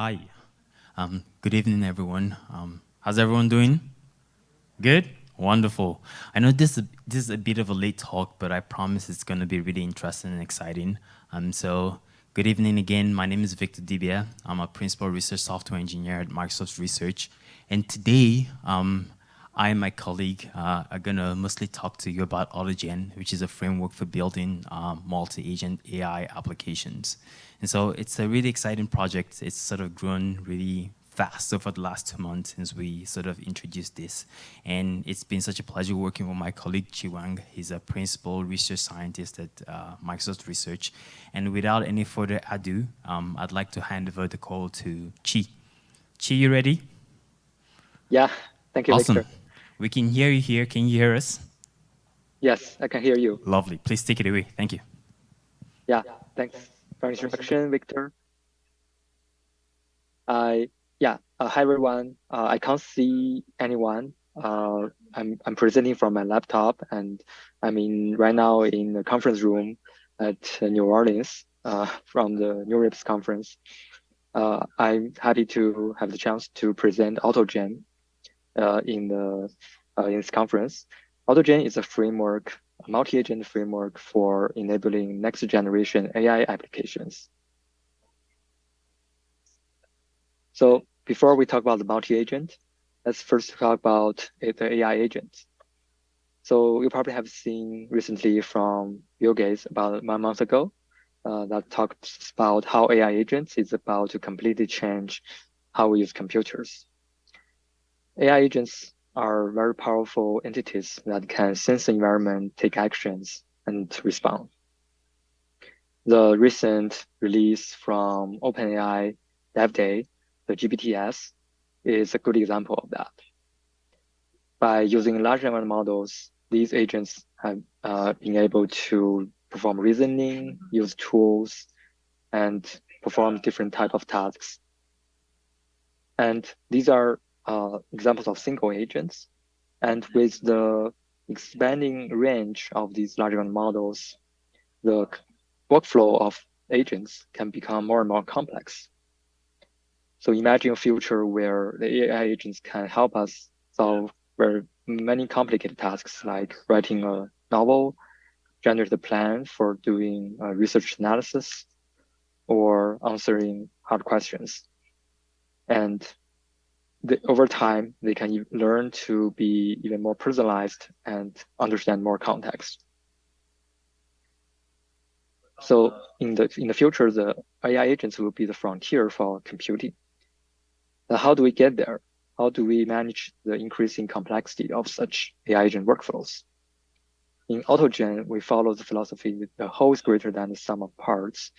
Hi. Good evening, everyone. How's everyone doing? Good? Wonderful. I know this is a bit of a late talk, but I promise it's going to be really interesting and exciting. So good evening again. My name is Victor Dibia. I'm a principal research software engineer at Microsoft Research. And today, I and my colleague are going to mostly talk to you about AutoGen, which is a framework for building multi-agent AI applications. And so it's a really exciting project. It's sort of grown really fast over the last 2 months since we sort of introduced this. And it's been such a pleasure working with my colleague, Wang. He's a principal research scientist at Microsoft Research. And without any further ado, I'd like to hand over the call to Chi. Chi, you ready? Yeah, thank you, Awesome. Victor. We can hear you here. Can you hear us? Yes, I can hear you. Lovely. Please take it away. Thank you. Yeah, thanks for introduction, Victor. I Hi everyone. I can't see anyone. I'm presenting from my laptop, and right now in the conference room at New Orleans, from the New Reps conference. I'm happy to have the chance to present AutoGen in this conference. AutoGen is a framework, a multi-agent framework for enabling next generation AI applications. So before we talk about the multi-agent, let's first talk about the AI agents. So you probably have seen recently from Bill Gates about 1 month ago that talks about how AI agents is about to completely change how we use computers. AI agents are very powerful entities that can sense the environment, take actions, and respond. The recent release from OpenAI Dev Day, the GPTs, is a good example of that. By using large language models, these agents have been able to perform reasoning, use tools, and perform different type of tasks. And these are examples of single agents. And with the expanding range of these large language models, the workflow of agents can become more and more complex. So imagine a future where the AI agents can help us solve very many complicated tasks like writing a novel, generate a plan for doing research analysis, or answering hard questions. And over time, they can learn to be even more personalized and understand more context. So in the future, the AI agents will be the frontier for computing. Now, how do we get there? How do we manage the increasing complexity of such AI agent workflows? In AutoGen, we follow the philosophy that the whole is greater than the sum of parts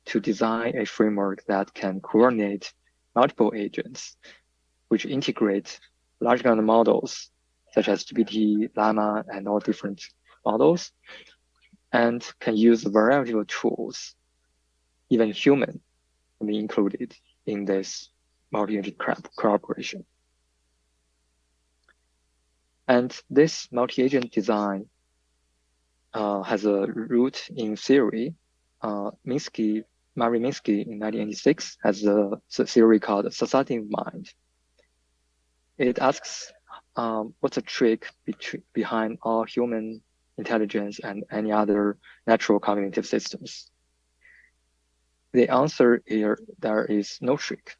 to design a framework that can coordinate multiple agents, which integrate large language models such as GPT, Llama, and all different models, and can use a variety of tools, even human can be included in this multi-agent cooperation. And this multi-agent design has a root in theory. Mary Minsky in 1986 has a theory called society of mind. It asks what's the trick behind all human intelligence and any other natural cognitive systems. The answer here, there is no trick.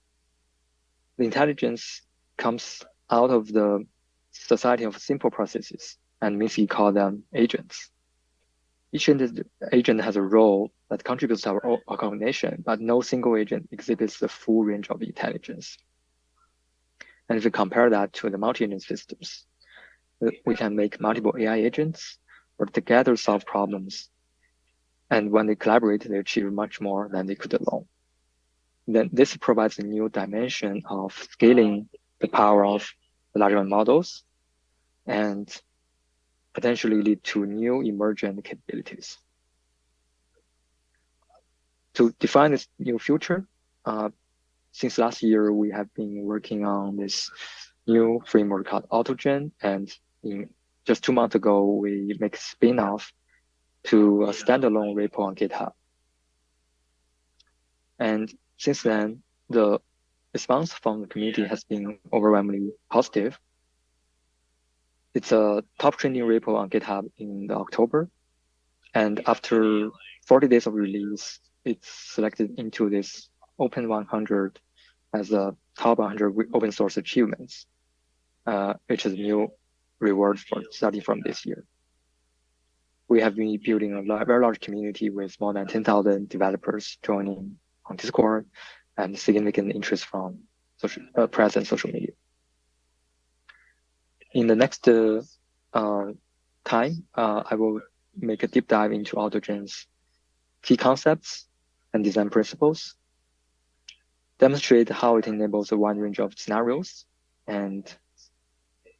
The intelligence comes out of the society of simple processes, and Minsky called them agents. Each agent has a role that contributes to our organization, but no single agent exhibits the full range of intelligence. And if we compare that to the multi-agent systems, we can make multiple AI agents work together, solve problems. And when they collaborate, they achieve much more than they could alone. Then this provides a new dimension of scaling the power of the large language models and potentially lead to new emergent capabilities. To define this new future, since last year, we have been working on this new framework called AutoGen, and just 2 months ago, we make a spin-off to a standalone repo on GitHub. And since then, the response from the community has been overwhelmingly positive. It's a top trending repo on GitHub in the October. And after 40 days of release, it's selected into this Open 100 as a top 100 open source achievements, which is a new reward for starting from this year. We have been building a very large community with more than 10,000 developers joining on Discord and significant interest from press and social media. In the next time, I will make a deep dive into AutoGen's key concepts and design principles, demonstrate how it enables a wide range of scenarios, and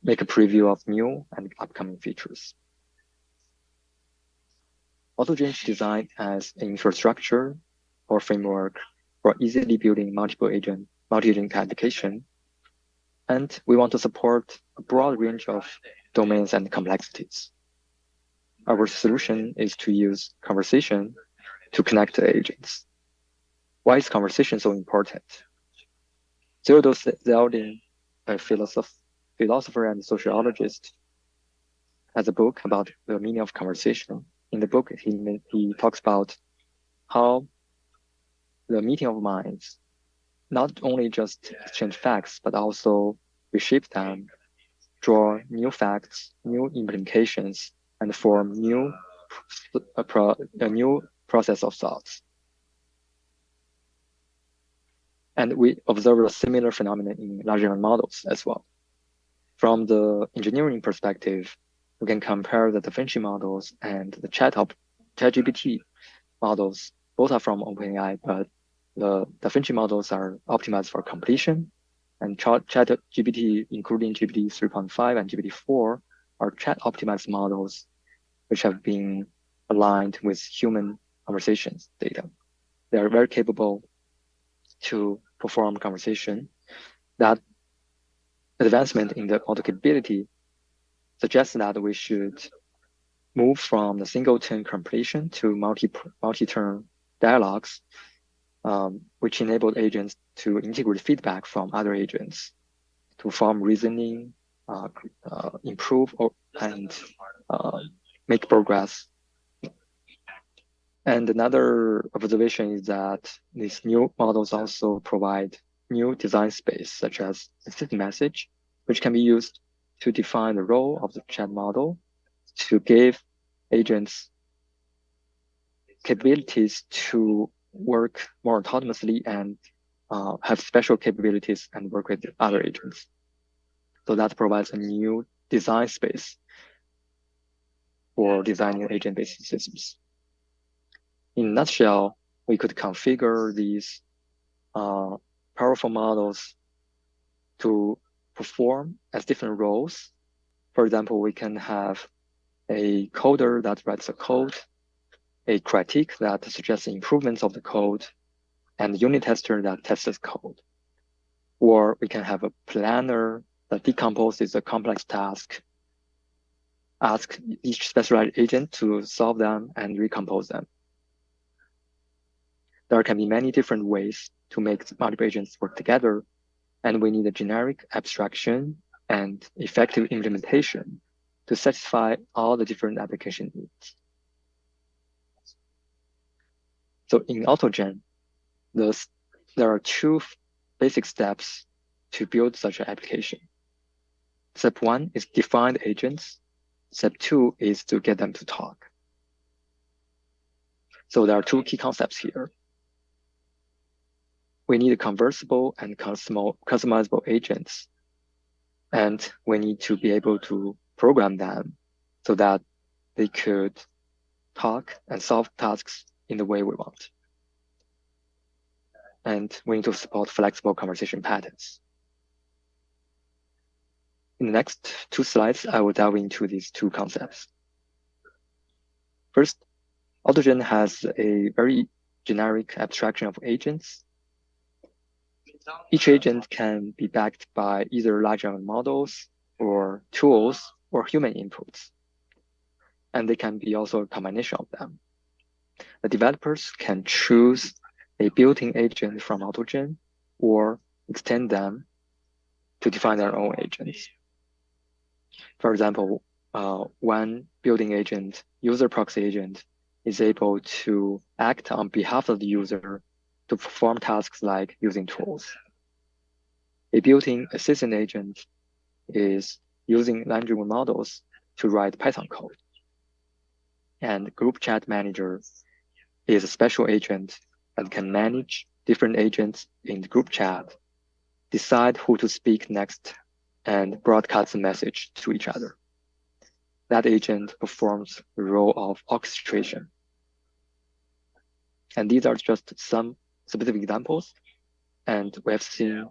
make a preview of new and upcoming features. AutoGen is designed as an infrastructure or framework for easily building multi-agent application, and we want to support a broad range of domains and complexities. Our solution is to use conversation to connect the agents. Why is conversation so important? Theodore Zeldin, a philosopher and sociologist, has a book about the meaning of conversation. In the book, he talks about how the meeting of minds not only just exchange facts, but also reshape them, draw new facts, new implications, and form a new process of thoughts. And we observe a similar phenomenon in large language models as well. From the engineering perspective, we can compare the Da Vinci models and the ChatGPT models. Both are from OpenAI, but the Da Vinci models are optimized for completion, and ChatGPT, including GPT 3.5 and GPT 4, are chat-optimized models, which have been aligned with human conversations data. They are very capable to perform conversation. That advancement in the auto capability suggests that we should move from the single-turn completion to multi-turn dialogues, which enabled agents to integrate feedback from other agents to form reasoning, improve and make progress. And another observation is that these new models also provide new design space, such as assistant message, which can be used to define the role of the chat model to give agents capabilities to work more autonomously and have special capabilities and work with other agents. So that provides a new design space for designing agent-based systems. In a nutshell, we could configure these powerful models to perform as different roles. For example, we can have a coder that writes a code, a critique that suggests improvements of the code, and a unit tester that tests the code. Or we can have a planner that decomposes a complex task, ask each specialized agent to solve them and recompose them. There can be many different ways to make multiple agents work together, and we need a generic abstraction and effective implementation to satisfy all the different application needs. So in AutoGen, there are two basic steps to build such an application. Step 1 is define the agents. Step 2 is to get them to talk. So there are two key concepts here. We need conversible and customizable agents, and we need to be able to program them so that they could talk and solve tasks in the way we want. And we need to support flexible conversation patterns. In the next 2 slides, I will delve into these two concepts. First, AutoGen has a very generic abstraction of agents. Each agent can be backed by either large language models or tools or human inputs, and they can be also a combination of them. The developers can choose a built-in agent from AutoGen, or extend them to define their own agents. For example, one building agent, user proxy agent, is able to act on behalf of the user to perform tasks like using tools. A built-in assistant agent is using language models to write Python code. And group chat manager is a special agent that can manage different agents in the group chat, decide who to speak next, and broadcast the message to each other. That agent performs the role of orchestration. And these are just some specific examples. And we have seen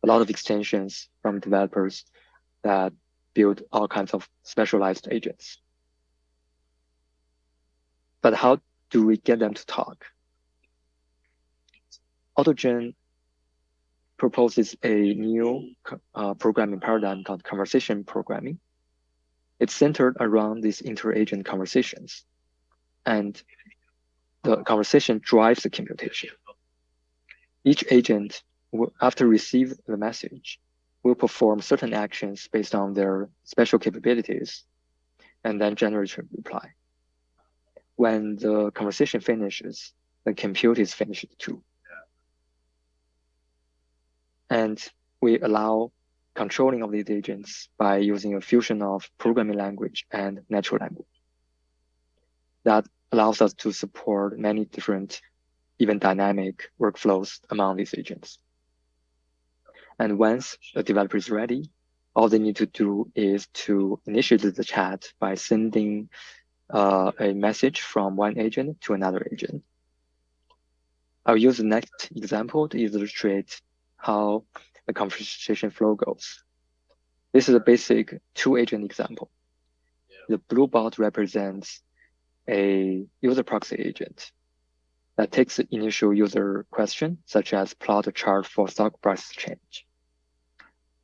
a lot of extensions from developers that build all kinds of specialized agents. But how do we get them to talk? AutoGen proposes a new programming paradigm called conversation programming. It's centered around these inter-agent conversations, and the conversation drives the computation. Each agent, after receive the message, will perform certain actions based on their special capabilities, and then generate a reply. When the conversation finishes, the compute is finished too. And we allow controlling of these agents by using a fusion of programming language and natural language. That allows us to support many different, even dynamic workflows among these agents. And once the developer is ready, all they need to do is to initiate the chat by sending a message from one agent to another agent. I'll use the next example to illustrate how the conversation flow goes. This is a basic two-agent example. The blue bot represents a user proxy agent that takes the initial user question, such as plot a chart for stock price change.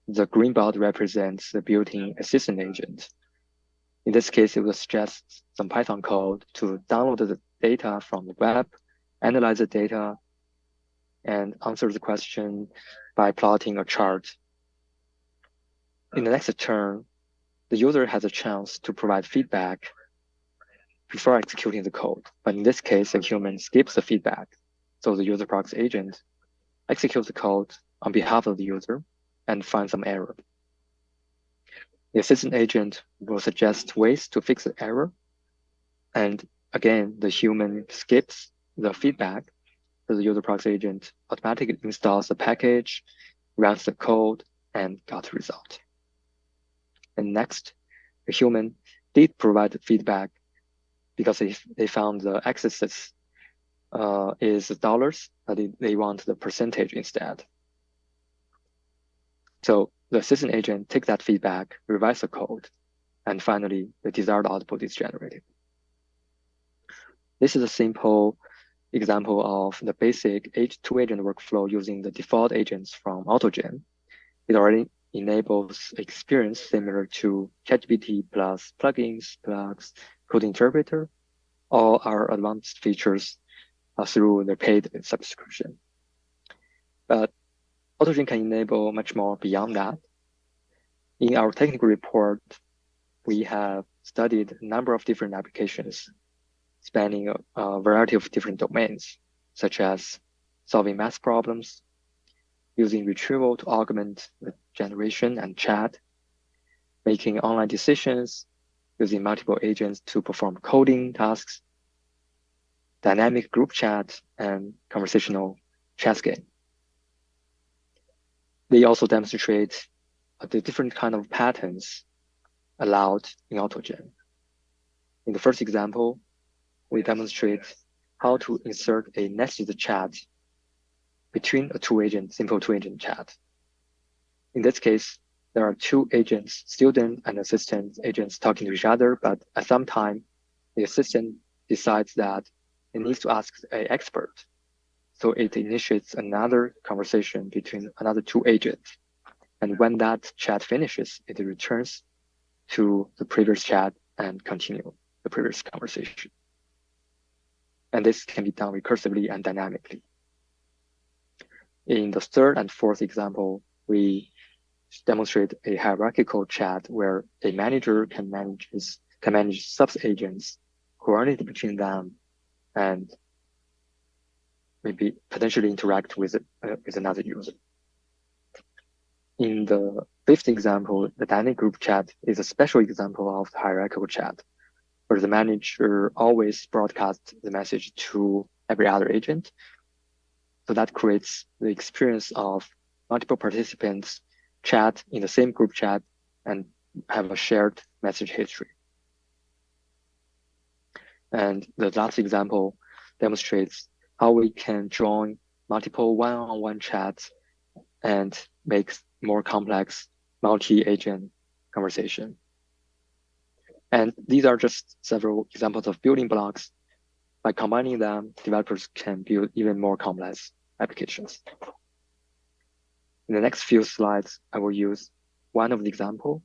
The green bot represents the built-in assistant agent. In this case, it will suggest some Python code to download the data from the web, analyze the data, and answer the question by plotting a chart. In the next turn, the user has a chance to provide feedback before executing the code. But in this case, a human skips the feedback. So the user proxy agent executes the code on behalf of the user and finds some error. The assistant agent will suggest ways to fix the error. And again, the human skips the feedback. So the user proxy agent automatically installs the package, runs the code, and got the result. And next, the human did provide feedback because they found the excesses is dollars, but they want the percentage instead. So the assistant agent takes that feedback, revise the code, and finally the desired output is generated. This is a simple example of the basic two-agent workflow using the default agents from AutoGen. It already enables experience similar to ChatGPT plus plugins plus code interpreter. All our advanced features through the paid subscription. But AutoGen can enable much more beyond that. In our technical report, we have studied a number of different applications spanning a variety of different domains, such as solving math problems, using retrieval to augment the generation and chat, making online decisions, using multiple agents to perform coding tasks, dynamic group chat, and conversational chess game. They also demonstrate the different kind of patterns allowed in AutoGen. In the first example, we demonstrate how to insert a nested chat between a simple two-agent chat. In this case, there are two agents, student and assistant agents talking to each other, but at some time, the assistant decides that it needs to ask an expert. So it initiates another conversation between another two agents. And when that chat finishes, it returns to the previous chat and continue the previous conversation. And this can be done recursively and dynamically. In the third and fourth example, we demonstrate a hierarchical chat where a manager can manage sub-agents, coordinate between them, and maybe potentially interact with another user. In the fifth example, the dynamic group chat is a special example of hierarchical chat, where the manager always broadcasts the message to every other agent. So that creates the experience of multiple participants chat in the same group chat and have a shared message history. And the last example demonstrates how we can join multiple one-on-one chats and make more complex multi-agent conversation. And these are just several examples of building blocks. By combining them, developers can build even more complex applications. In the next few slides, I will use one of the example,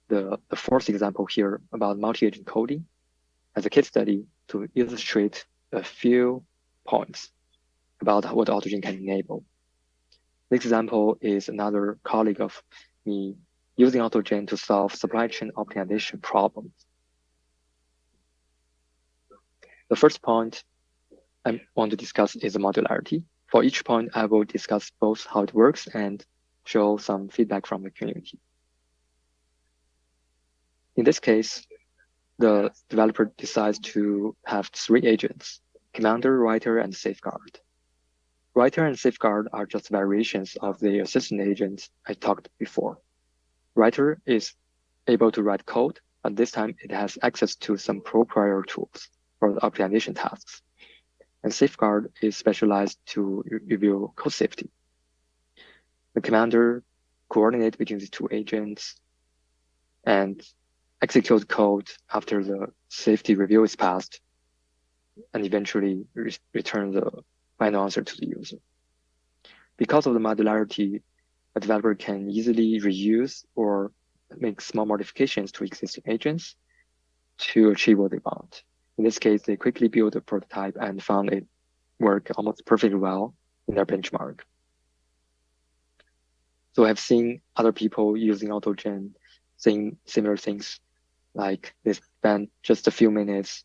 the fourth example here about multi-agent coding as a case study to illustrate a few points about what AutoGen can enable. This example is another colleague of me using AutoGen to solve supply chain optimization problems. The first point I want to discuss is the modularity. For each point, I will discuss both how it works and show some feedback from the community. In this case, the developer decides to have three agents: commander, writer, and safeguard. Writer and safeguard are just variations of the assistant agent I talked before. Writer is able to write code, but this time it has access to some proprietary tools for the optimization tasks. And safeguard is specialized to review code safety. The commander coordinates between the two agents and execute code after the safety review is passed, and eventually return the final answer to the user. Because of the modularity, a developer can easily reuse or make small modifications to existing agents to achieve what they want. In this case, they quickly built a prototype and found it work almost perfectly well in their benchmark. So I've seen other people using AutoGen saying similar things, like they spend just a few minutes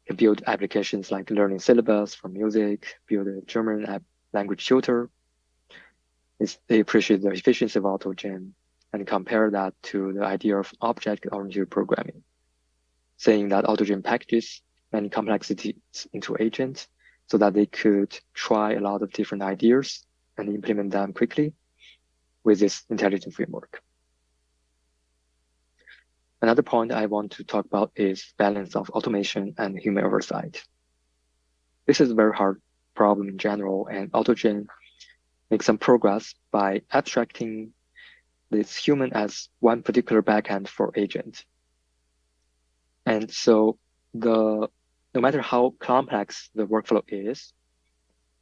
to build applications like learning syllabus for music, build a German language tutor. They appreciate the efficiency of AutoGen and compare that to the idea of object-oriented programming, saying that AutoGen packages many complexities into agents so that they could try a lot of different ideas and implement them quickly with this intelligent framework. Another point I want to talk about is balance of automation and human oversight. This is a very hard problem in general, and AutoGen makes some progress by abstracting this human as one particular backend for agent. And so no matter how complex the workflow is,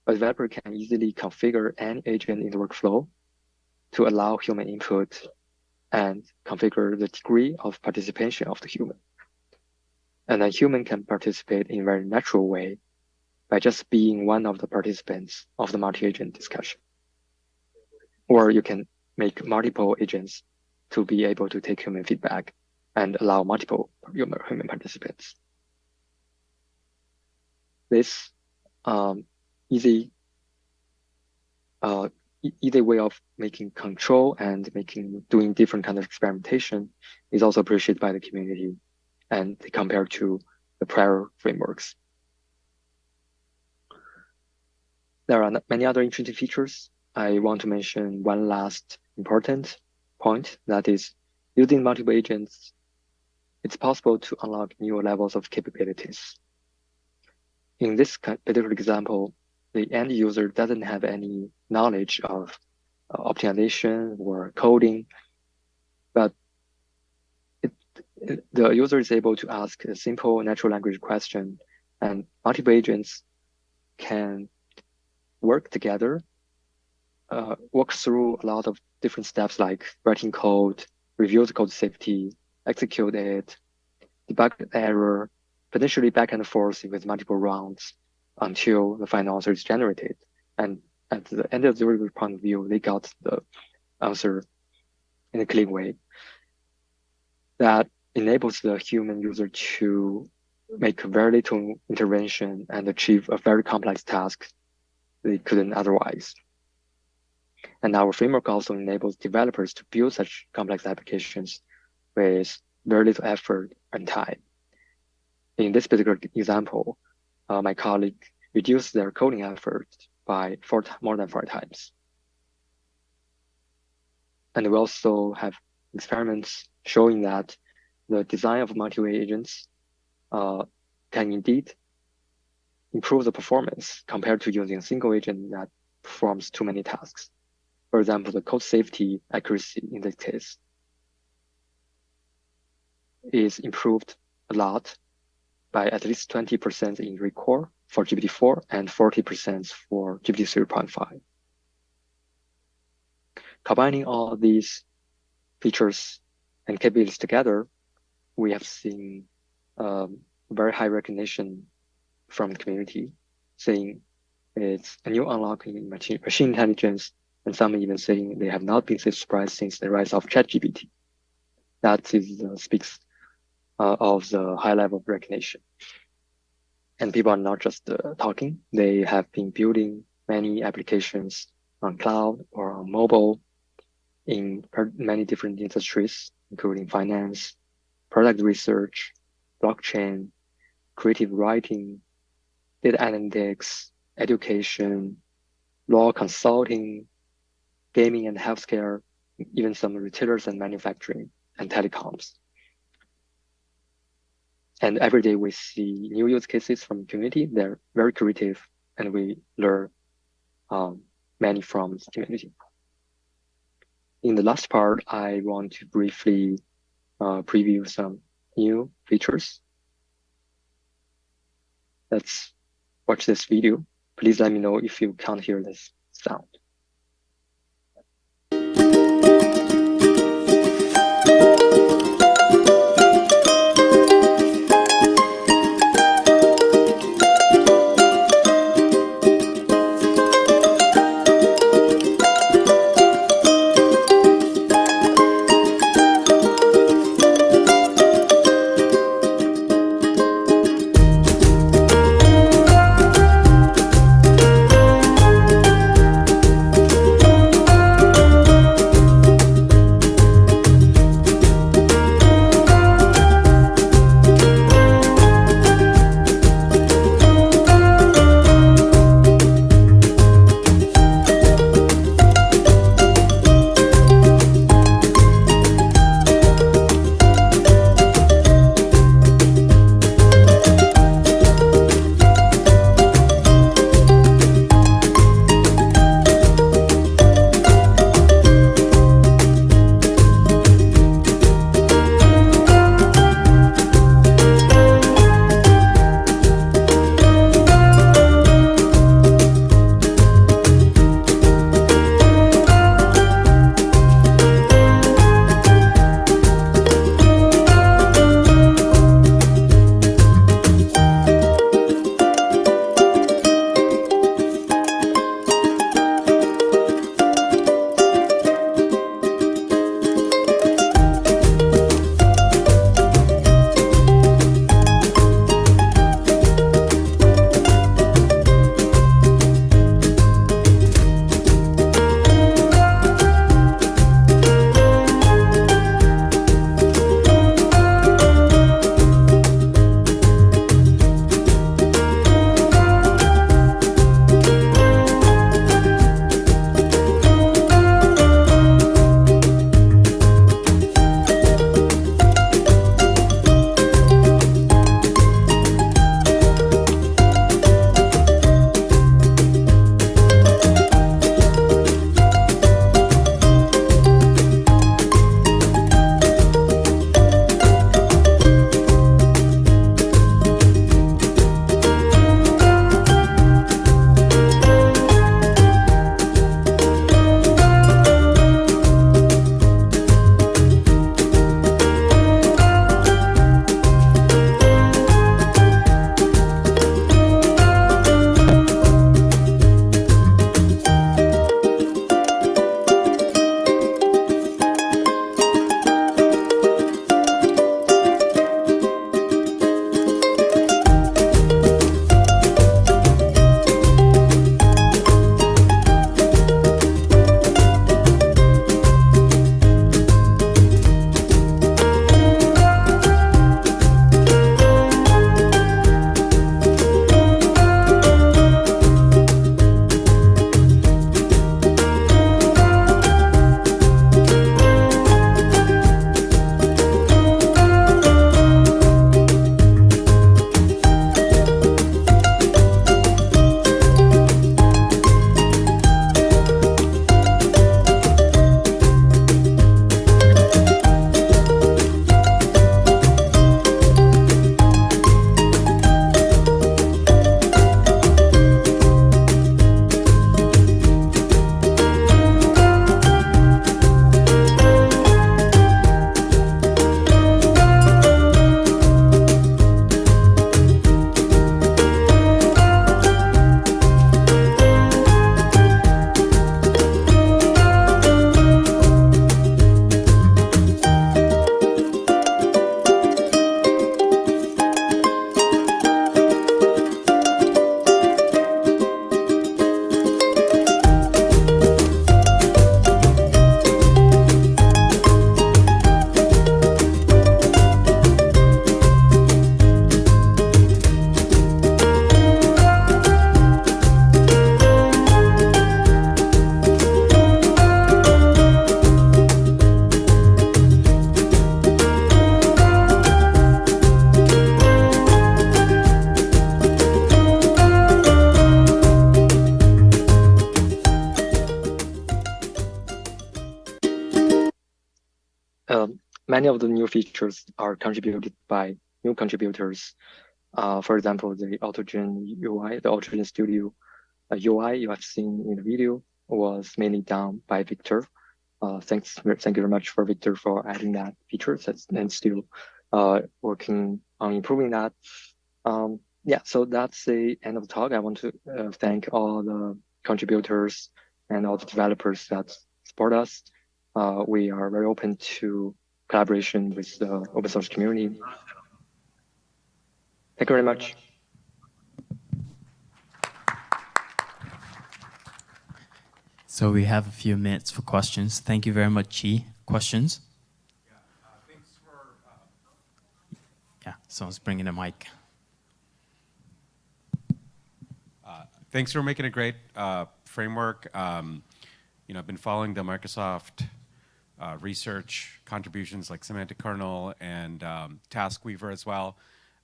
a developer can easily configure any agent in the workflow to allow human input and configure the degree of participation of the human. And a human can participate in a very natural way by just being one of the participants of the multi-agent discussion. Or you can make multiple agents to be able to take human feedback and allow multiple human participants. This easy way of making control and doing different kind of experimentation is also appreciated by the community, and compared to the prior frameworks. There are many other interesting features. I want to mention one last important point, that is using multiple agents, it's possible to unlock new levels of capabilities. In this particular example, the end user doesn't have any knowledge of optimization or coding, but the user is able to ask a simple natural language question, and multiple agents can work together, walk through a lot of different steps like writing code, review the code safety, execute it, debug the error, potentially back and forth with multiple rounds until the final answer is generated. And at the end of the point of view, they got the answer in a clean way that enables the human user to make very little intervention and achieve a very complex task they couldn't otherwise. And our framework also enables developers to build such complex applications with very little effort and time. In this particular example, my colleague reduced their coding effort by more than 4 times. And we also have experiments showing that the design of multi-way agents can indeed improve the performance compared to using a single agent that performs too many tasks. For example, the code safety accuracy in this case is improved a lot by at least 20% in Recore for GPT-4 and 40% for GPT-3.5. Combining all these features and capabilities together, we have seen very high recognition from the community, saying it's a new unlock in machine intelligence, and some even saying they have not been so surprised since the rise of ChatGPT. That speaks of the high level of recognition. And people are not just talking, they have been building many applications on cloud or on mobile in many different industries, including finance, product research, blockchain, creative writing, data analytics, education, law consulting, gaming and healthcare, even some retailers and manufacturing and telecoms. And every day we see new use cases from the community. They're very creative, and we learn many from the community. In the last part, I want to briefly preview some new features. Let's watch this video. Please let me know if you can't hear this sound. many of the new features are contributed by new contributors. For example, the AutoGen UI, the AutoGen Studio UI you have seen in the video was mainly done by Victor. Thank you very much for Victor for adding that feature and still working on improving that. Yeah, so that's the end of the talk. I want to thank all the contributors and all the developers that support us. We are very open to collaboration with the open source community. Thank you very much. So we have a few minutes for questions. Thank you very much, Chi. Questions? Yeah, thanks for. Yeah, someone's bringing a mic. Thanks for making a great framework. I've been following the Microsoft research contributions like semantic kernel and task weaver as well.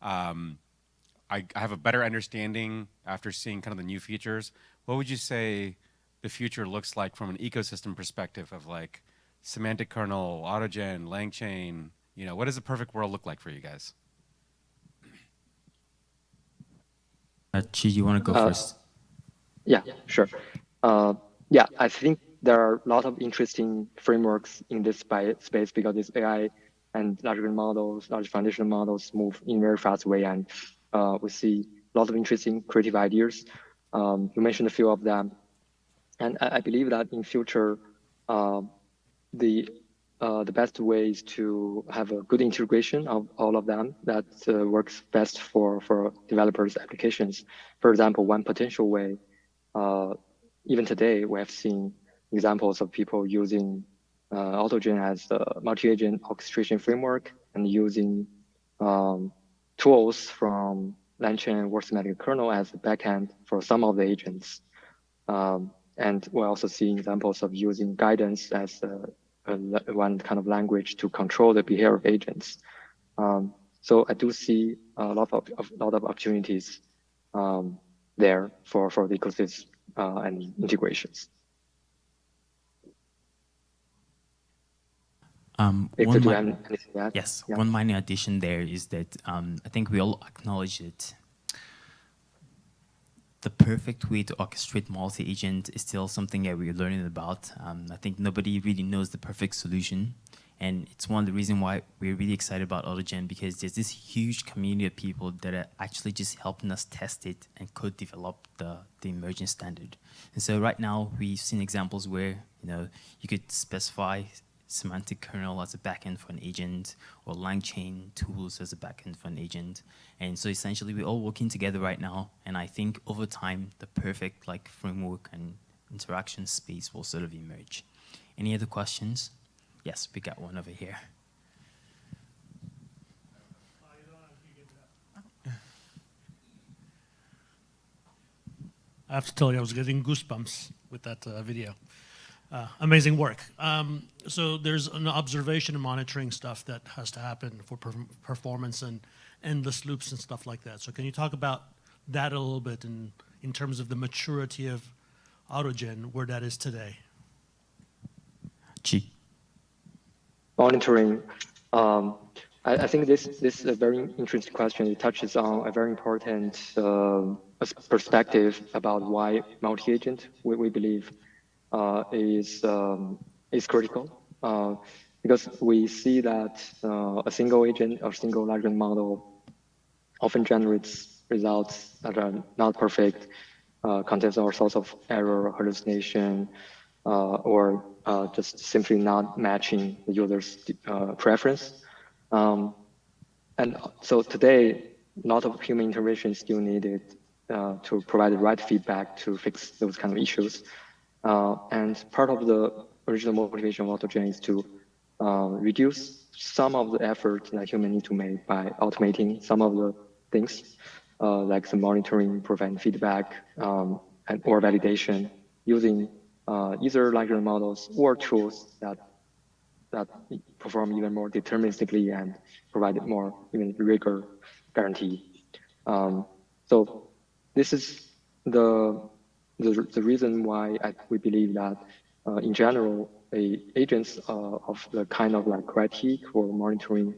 I have a better understanding after seeing kind of the new features. What would you say the future looks like from an ecosystem perspective of like semantic kernel, AutoGen, LangChain? What does a perfect world look like for you guys? Chi, you want to go first? Yeah, sure. Yeah, I think there are a lot of interesting frameworks in this space because this AI and large language models, large foundational models move in a very fast way, and we see a lot of interesting creative ideas. You mentioned a few of them, and I believe that in future, the best way is to have a good integration of all of them that works best for developers' applications. For example, one potential way, even today, we have seen examples of people using AutoGen as a multi-agent orchestration framework and using tools from LangChain or semantic kernel as the backend for some of the agents. And we're also seeing examples of using guidance as one kind of language to control the behavior of agents. So I do see a lot of opportunities there for the ecosystem and integrations. Victor, do you have anything to add? Yes, Yeah. one minor addition there is that I think we all acknowledge it. The perfect way to orchestrate multi-agent is still something that we're learning about. I think nobody really knows the perfect solution. And it's one of the reasons why we're really excited about AutoGen, because there's this huge community of people that are actually just helping us test it and co-develop the emerging standard. And so right now, we've seen examples where you could specify semantic kernel as a backend for an agent, or LangChain tools as a backend for an agent. And so essentially, we're all working together right now. And I think over time, the perfect framework and interaction space will sort of emerge. Any other questions? Yes, we got one over here. I have to tell you, I was getting goosebumps with that video. Amazing work. So there's an observation and monitoring stuff that has to happen for performance and endless loops and stuff like that. So can you talk about that a little bit in terms of the maturity of AutoGen, where that is today? Chi. Monitoring. I think this is a very interesting question. It touches on a very important perspective about why multi-agent we believe is critical, because we see that a single agent or single large language model often generates results that are not perfect, contains all sorts of error, hallucination, or just simply not matching the user's preference. And so today, a lot of human intervention is still needed to provide the right feedback to fix those kind of issues. And part of the original motivation of AutoGen is to reduce some of the effort that humans need to make by automating some of the things, like the monitoring, providing feedback, and or validation using either larger models or tools that perform even more deterministically and provide more even rigor guarantee. So this is the reason why we believe that in general, agents of the kind of like critique or monitoring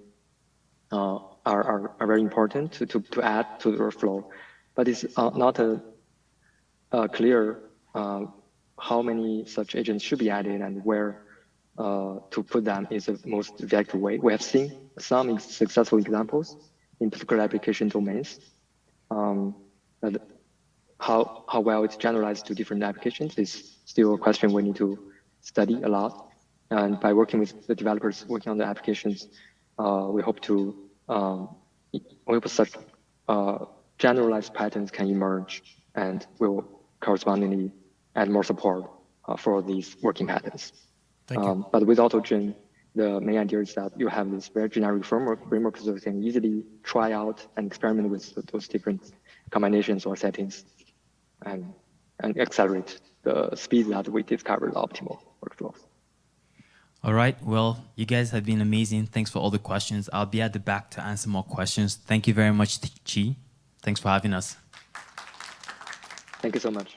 are very important to add to the workflow, but it's not clear how many such agents should be added and where to put them is the most effective way. We have seen some successful examples in particular application domains. But how well it's generalized to different applications is still a question we need to study a lot. And by working with the developers working on the applications, we hope such generalized patterns can emerge and will correspondingly add more support for these working patterns. Thank you. But with AutoGen, the main idea is that you have this very generic framework so you can easily try out and experiment with those different combinations or settings and accelerate the speed that we discover the optimal workflows. All right, well, you guys have been amazing. Thanks for all the questions. I'll be at the back to answer more questions. Thank you very much, Chi. Thanks for having us. Thank you so much.